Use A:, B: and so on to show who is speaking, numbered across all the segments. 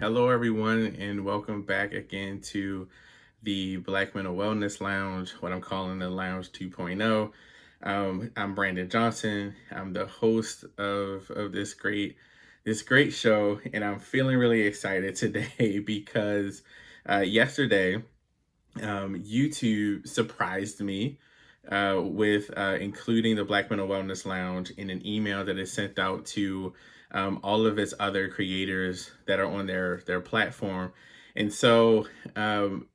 A: Hello, everyone, and welcome back again to the Black Mental Wellness Lounge, what I'm calling the Lounge 2.0. I'm Brandon Johnson. I'm the host of this great show, and I'm feeling really excited today because yesterday YouTube surprised me with including the Black Mental Wellness Lounge in an email that is sent out to all of its other creators that are on their platform. And so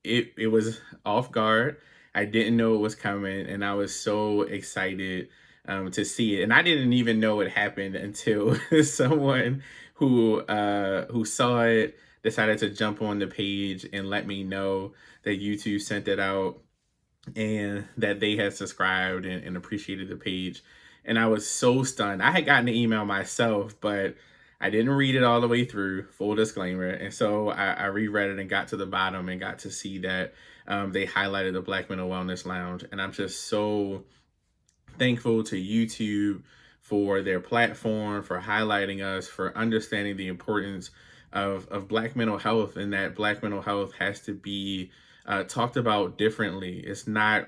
A: it was off guard. I didn't know it was coming, and I was so excited to see it. And I didn't even know it happened until someone who saw it decided to jump on the page and let me know that YouTube sent it out and that they had subscribed and appreciated the page. And I was so stunned. I had gotten the email myself, but I didn't read it all the way through, full disclaimer. And so I reread it and got to the bottom and got to see that they highlighted the Black Mental Wellness Lounge. And I'm just so thankful to YouTube for their platform, for highlighting us, for understanding the importance of Black mental health, and that Black mental health has to be talked about differently. It's not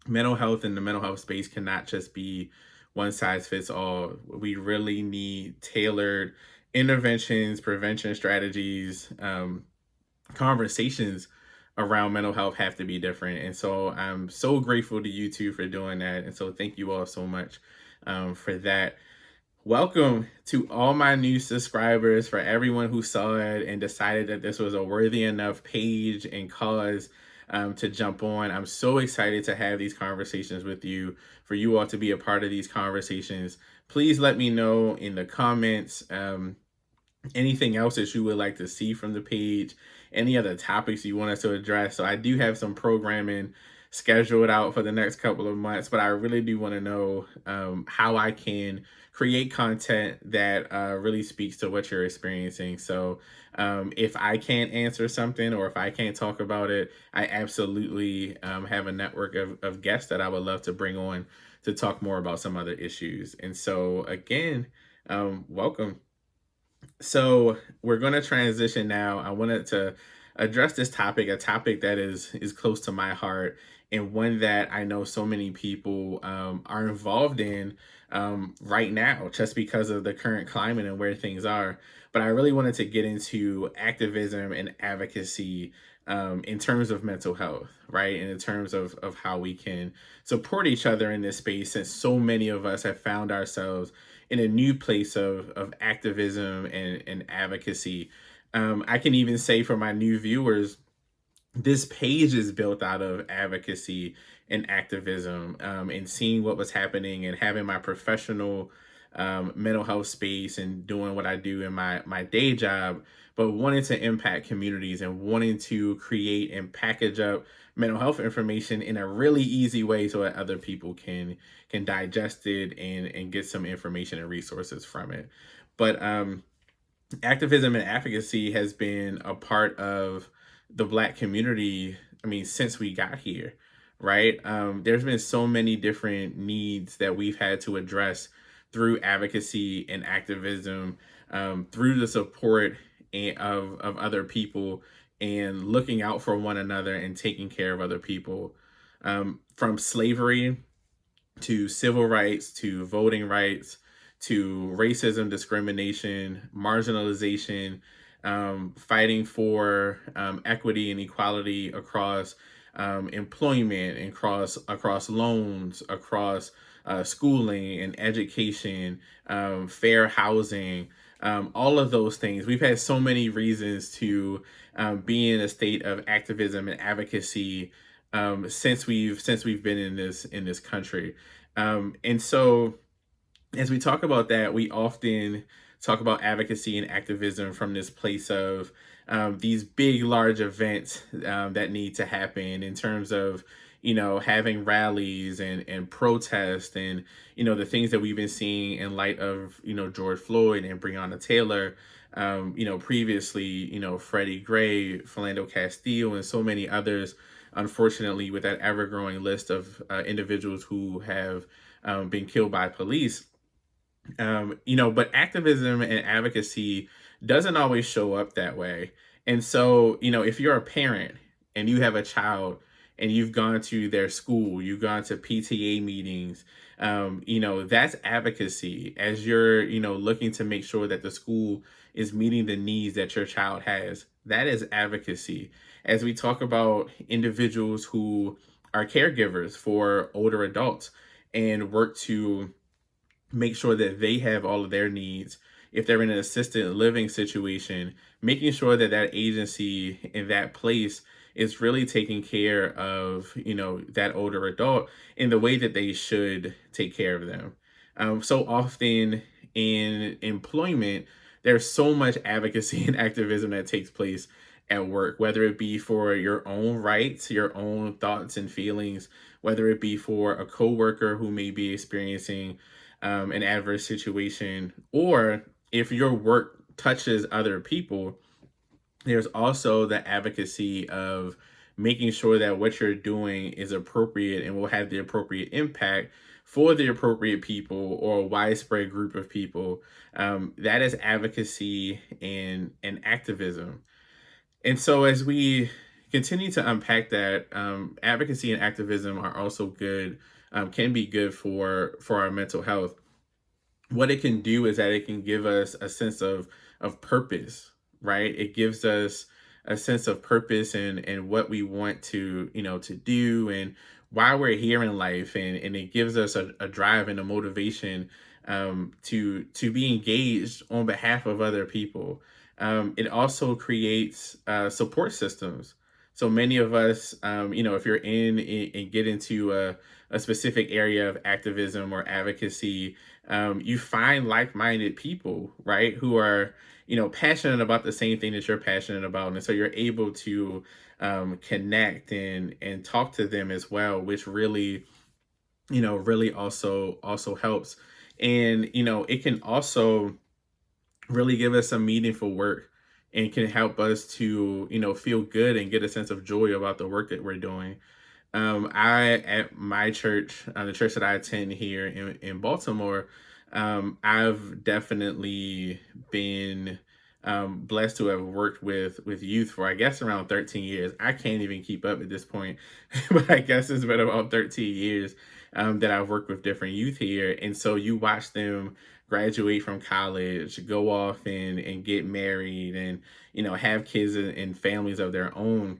A: mental health, and the mental health space cannot just be one size fits all. We really need tailored interventions, prevention strategies, conversations around mental health have to be different. And so I'm so grateful to you two for doing that. And so thank you all so much for that. Welcome to all my new subscribers, for everyone who saw it and decided that this was a worthy enough page and cause to jump on. I'm so excited to have these conversations with you, for you all to be a part of these conversations. Please let me know in the comments anything else that you would like to see from the page, any other topics you want us to address. So I do have some programming scheduled out for the next couple of months, but I really do want to know how I can create content that really speaks to what you're experiencing. So if I can't answer something, or if I can't talk about it, I absolutely have a network of guests that I would love to bring on to talk more about some other issues. And so again, welcome. So we're going to transition now. I wanted to address this topic, a topic that is close to my heart, and one that I know so many people are involved in right now, just because of the current climate and where things are. But I really wanted to get into activism and advocacy in terms of mental health, right? And in terms of how we can support each other in this space, since so many of us have found ourselves in a new place of activism and advocacy. I can even say, for my new viewers, this page is built out of advocacy and activism, and seeing what was happening and having my professional mental health space and doing what I do in my day job, but wanting to impact communities and wanting to create and package up mental health information in a really easy way so that other people can digest it and get some information and resources from it. But activism and advocacy has been a part of the Black community, I mean, since we got here, right? There's been so many different needs that we've had to address through advocacy and activism, through the support of other people, and looking out for one another and taking care of other people, from slavery to civil rights to voting rights to racism, discrimination, marginalization, fighting for equity and equality across employment and across loans, across schooling and education, fair housing, all of those things. We've had so many reasons to be in a state of activism and advocacy since we've been in this country, and so as we talk about that, we often talk about advocacy and activism from this place of these big, large events that need to happen, in terms of, having rallies and protest, and, the things that we've been seeing in light of, George Floyd and Breonna Taylor, previously, Freddie Gray, Philando Castile, and so many others, unfortunately, with that ever growing list of individuals who have been killed by police. But activism and advocacy doesn't always show up that way. And so, if you're a parent and you have a child and you've gone to their school, you've gone to PTA meetings, that's advocacy as you're, looking to make sure that the school is meeting the needs that your child has. That is advocacy. As we talk about individuals who are caregivers for older adults and work to make sure that they have all of their needs. If they're in an assisted living situation, making sure that that agency in that place is really taking care of, that older adult in the way that they should take care of them. So often in employment, there's so much advocacy and activism that takes place at work, whether it be for your own rights, your own thoughts and feelings, whether it be for a coworker who may be experiencing an adverse situation, or if your work touches other people, there's also the advocacy of making sure that what you're doing is appropriate and will have the appropriate impact for the appropriate people or a widespread group of people. That is advocacy and activism. And so, as we continue to unpack that, advocacy and activism are also good, can be good for our mental health. What it can do is that it can give us a sense of purpose, right? It gives us a sense of purpose and what we want to do and why we're here in life, and it gives us a drive and a motivation to be engaged on behalf of other people. It also creates support systems. So many of us, if you're in and get into a specific area of activism or advocacy, you find like-minded people, right, who are, passionate about the same thing that you're passionate about, and so you're able to connect and talk to them as well, which really, really also helps. And it can also really give us some meaningful work and can help us to feel good and get a sense of joy about the work that we're doing. I At my church, the church that I attend here in Baltimore, I've definitely been blessed to have worked with youth for, I guess, around 13 years. I can't even keep up at this point, but I guess it's been about 13 years that I've worked with different youth here. And so you watch them graduate from college, go off and get married, and have kids and families of their own,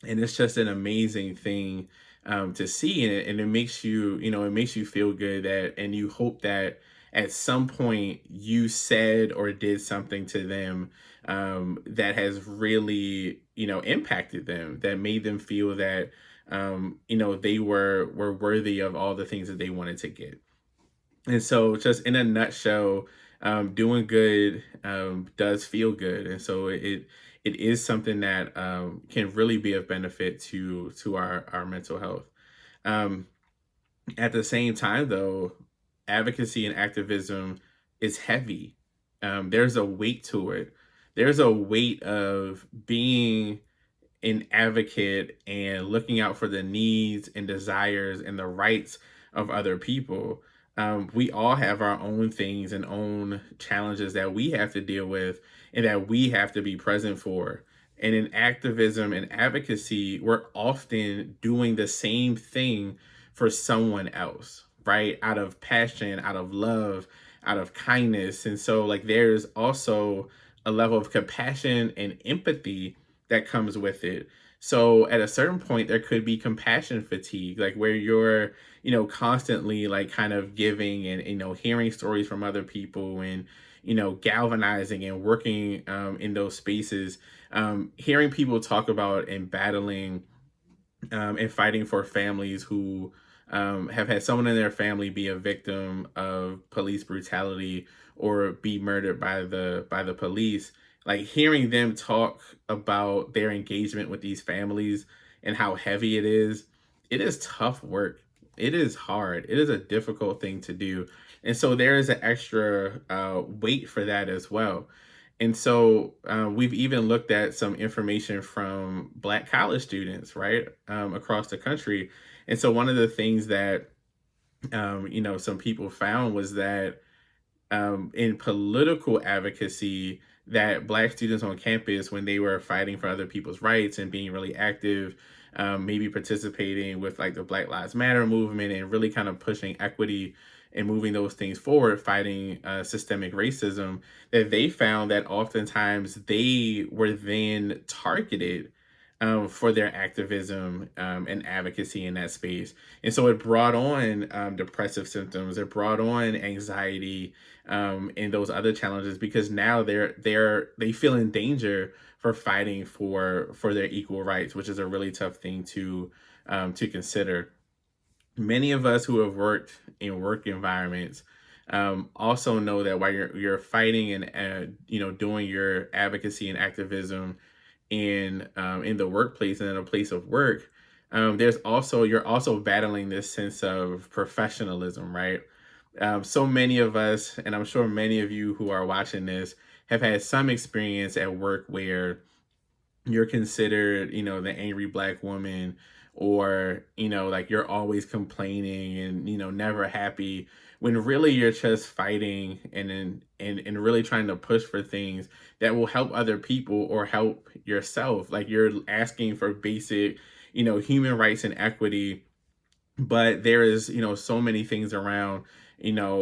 A: and it's just an amazing thing to see, and it makes you, it makes you feel good, that and you hope that at some point you said or did something to them that has really impacted them, that made them feel that they were worthy of all the things that they wanted to get. And so, just in a nutshell, doing good does feel good, and so it is something that can really be of benefit to our mental health. Um, at the same time, though, advocacy and activism is heavy. There's a weight to it. There's a weight of being an advocate and looking out for the needs and desires and the rights of other people. We all have our own things and own challenges that we have to deal with and that we have to be present for. And in activism and advocacy, we're often doing the same thing for someone else, right? Out of passion, out of love, out of kindness. And so, like, there's also a level of compassion and empathy that comes with it. So at a certain point, there could be compassion fatigue, like where you're, constantly like kind of giving and, hearing stories from other people and, galvanizing and working in those spaces, hearing people talk about and battling and fighting for families who have had someone in their family be a victim of police brutality or be murdered by the police. Like hearing them talk about their engagement with these families and how heavy it is tough work. It is hard. It is a difficult thing to do. And so there is an extra weight for that as well. And so we've even looked at some information from Black college students, right, across the country. And so one of the things that, some people found was that in political advocacy, that Black students on campus, when they were fighting for other people's rights and being really active, maybe participating with like the Black Lives Matter movement and really kind of pushing equity and moving those things forward, fighting systemic racism, that they found that oftentimes they were then targeted for their activism and advocacy in that space. And so it brought on depressive symptoms, it brought on anxiety and those other challenges, because now they feel in danger for fighting for their equal rights, which is a really tough thing to consider. Many of us who have worked in work environments also know that while you're fighting and doing your advocacy and activism in the workplace and in a place of work, you're also battling this sense of professionalism, right? So many of us, and I'm sure many of you who are watching this, have had some experience at work where you're considered, the angry Black woman, or, like you're always complaining and, never happy, when really you're just fighting and really trying to push for things that will help other people or help yourself. Like you're asking for basic, human rights and equity, but there is, so many things around,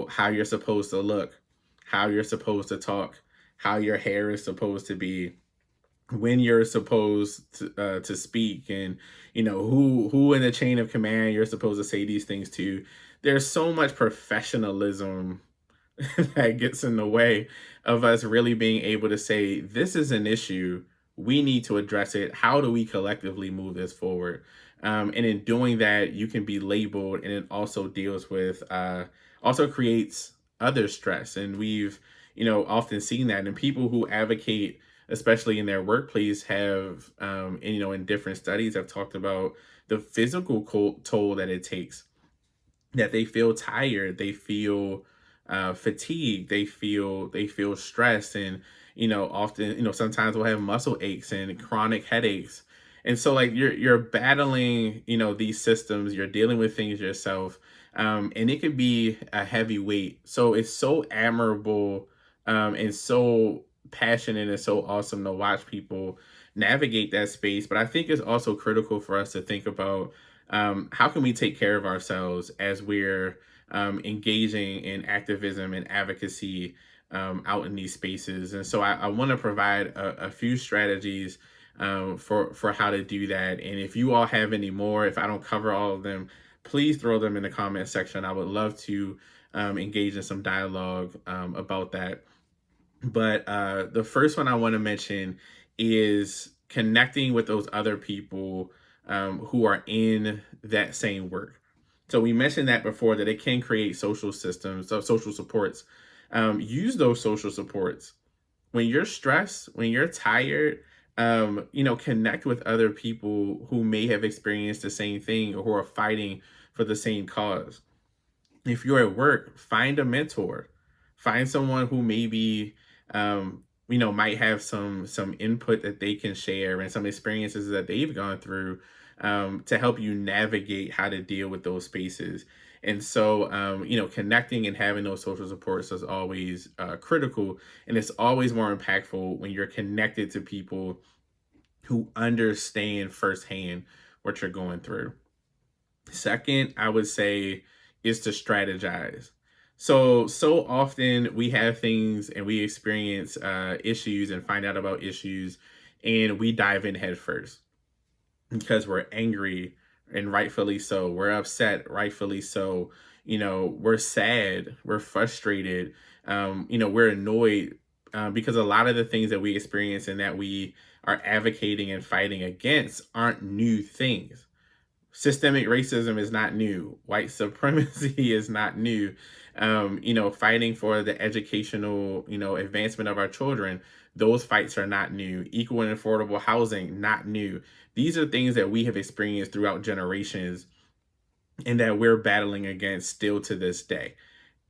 A: how you're supposed to look, how you're supposed to talk, how your hair is supposed to be, when you're supposed to speak, and who in the chain of command you're supposed to say these things to. There's so much professionalism that gets in the way of us really being able to say, this is an issue, we need to address it, how do we collectively move this forward? And in doing that, you can be labeled, and it also deals with also creates other stress. And we've often seen that, and people who advocate, especially in their workplace, have and, in different studies have talked about the physical toll that it takes, that they feel tired, they feel fatigued, they feel stressed, and often, sometimes we'll have muscle aches and chronic headaches. And so like you're battling, these systems, you're dealing with things yourself, and it could be a heavy weight. So it's so admirable and so passionate and so awesome to watch people navigate that space. But I think it's also critical for us to think about how can we take care of ourselves as we're engaging in activism and advocacy out in these spaces. And so I want to provide a few strategies for how to do that. And if you all have any more, if I don't cover all of them, please throw them in the comment section. I would love to engage in some dialogue about that. But the first one I want to mention is connecting with those other people who are in that same work. So we mentioned that before, that it can create social systems, so social supports. Use those social supports. When you're stressed, when you're tired, connect with other people who may have experienced the same thing or who are fighting for the same cause. If you're at work, find a mentor, find someone who maybe might have some input that they can share and some experiences that they've gone through to help you navigate how to deal with those spaces. And so connecting and having those social supports is always critical, and it's always more impactful when you're connected to people who understand firsthand what you're going through. Second, I would say, is to strategize. So often we have things and we experience issues and find out about issues, and we dive in head first because we're angry, and rightfully so. We're upset, rightfully so. We're sad, we're frustrated, we're annoyed because a lot of the things that we experience and that we are advocating and fighting against aren't new things. Systemic racism is not new. White supremacy is not new. Fighting for the educational, advancement of our children, those fights are not new. Equal and affordable housing, not new. These are things that we have experienced throughout generations and that we're battling against still to this day.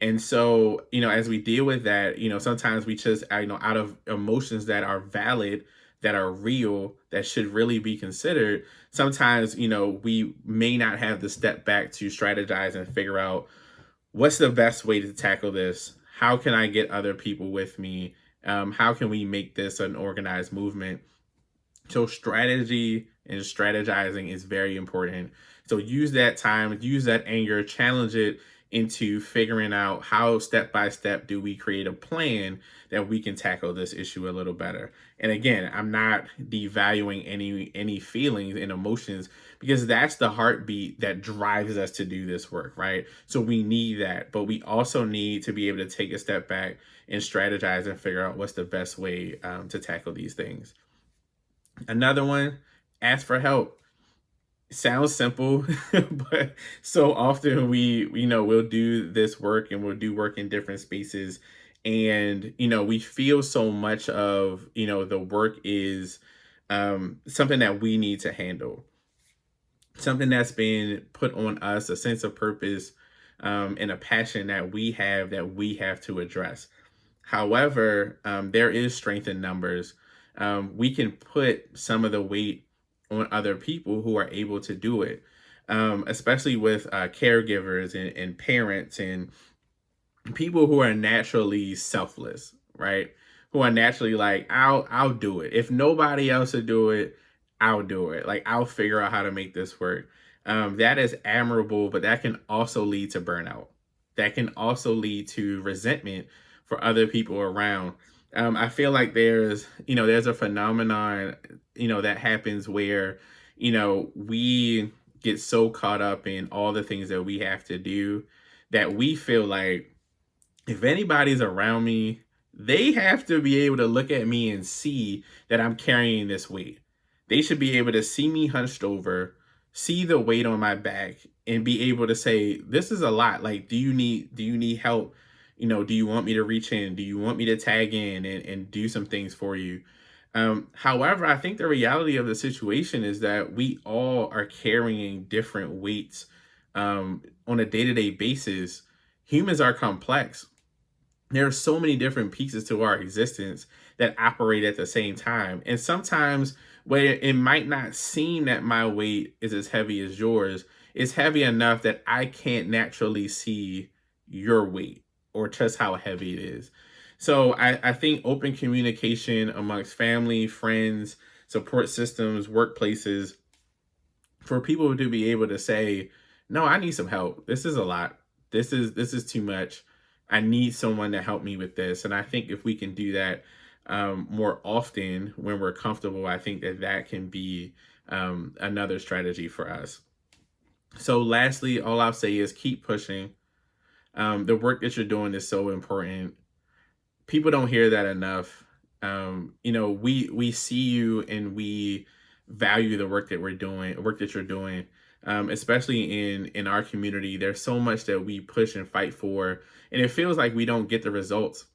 A: And so, as we deal with that, sometimes we just, out of emotions that are valid, that are real, that should really be considered, sometimes, we may not have the step back to strategize and figure out what's the best way to tackle this? How can I get other people with me? How can we make this an organized movement? So strategy and strategizing is very important. So use that time, use that anger, challenge it into figuring out how step by step do we create a plan that we can tackle this issue a little better. And again, I'm not devaluing any feelings and emotions, because that's the heartbeat that drives us to do this work, right? So we need that, but we also need to be able to take a step back and strategize and figure out what's the best way to tackle these things. Another one, ask for help. Sounds simple, but so often we'll do this work and we'll do work in different spaces, and we feel so much of the work is something that we need to handle, something that's been put on us, a sense of purpose, and a passion that we have to address. However, there is strength in numbers. We can put some of the weight on other people who are able to do it, especially with caregivers and parents and people who are naturally selfless, right? Who are naturally like, I'll do it. If nobody else will do it, I'll do it. Like, I'll figure out how to make this work. That is admirable, but that can also lead to burnout. That can also lead to resentment for other people around. I feel like there's a phenomenon, that happens where, we get so caught up in all the things that we have to do that we feel like if anybody's around me, they have to be able to look at me and see that I'm carrying this weight. They should be able to see me hunched over, see the weight on my back, and be able to say, this is a lot. Like, do you need help? Do you want me to reach in? Do you want me to tag in and do some things for you? However, I think the reality of the situation is that we all are carrying different weights on a day-to-day basis. Humans are complex. There are so many different pieces to our existence that operate at the same time. And sometimes where it might not seem that my weight is as heavy as yours, it's heavy enough that I can't naturally see your weight or just how heavy it is. So I think open communication amongst family, friends, support systems, workplaces, for people to be able to say, no, I need some help. This is a lot. This is too much. I need someone to help me with this. And I think if we can do that more often when we're comfortable, I think that can be another strategy for us. So lastly, all I'll say is keep pushing. The work that you're doing is so important. People don't hear that enough. We see you and we value the work that you're doing. Especially in our community, there's so much that we push and fight for, and it feels like we don't get the results.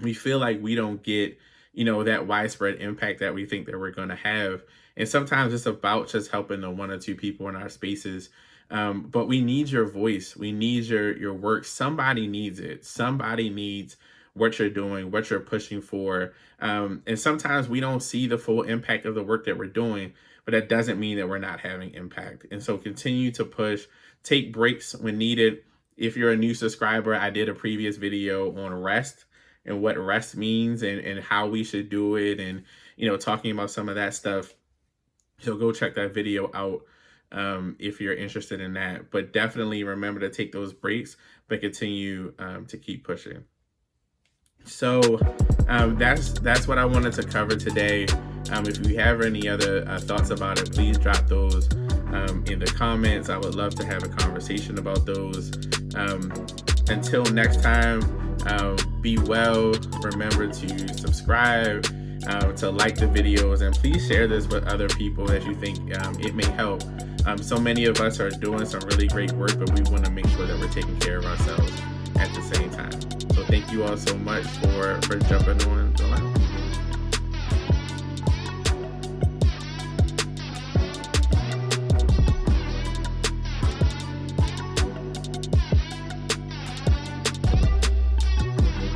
A: We feel like we don't get, that widespread impact that we think that we're going to have. And sometimes it's about just helping the one or two people in our spaces. But we need your voice. We need your work. Somebody needs it. Somebody needs what you're doing, what you're pushing for. And sometimes we don't see the full impact of the work that we're doing, but that doesn't mean that we're not having impact. And so continue to push, take breaks when needed. If you're a new subscriber, I did a previous video on rest and what rest means and how we should do it, and, talking about some of that stuff. So go check that video out if you're interested in that. But definitely remember to take those breaks, but continue to keep pushing. So that's what I wanted to cover today. If you have any other thoughts about it, please drop those in the comments. I would love to have a conversation about those. Until next time, be well. Remember to subscribe, to like the videos, and please share this with other people that you think it may help. So many of us are doing some really great work, but we want to make sure that we're taking care of ourselves at the same time. So thank you all so much for jumping on the line.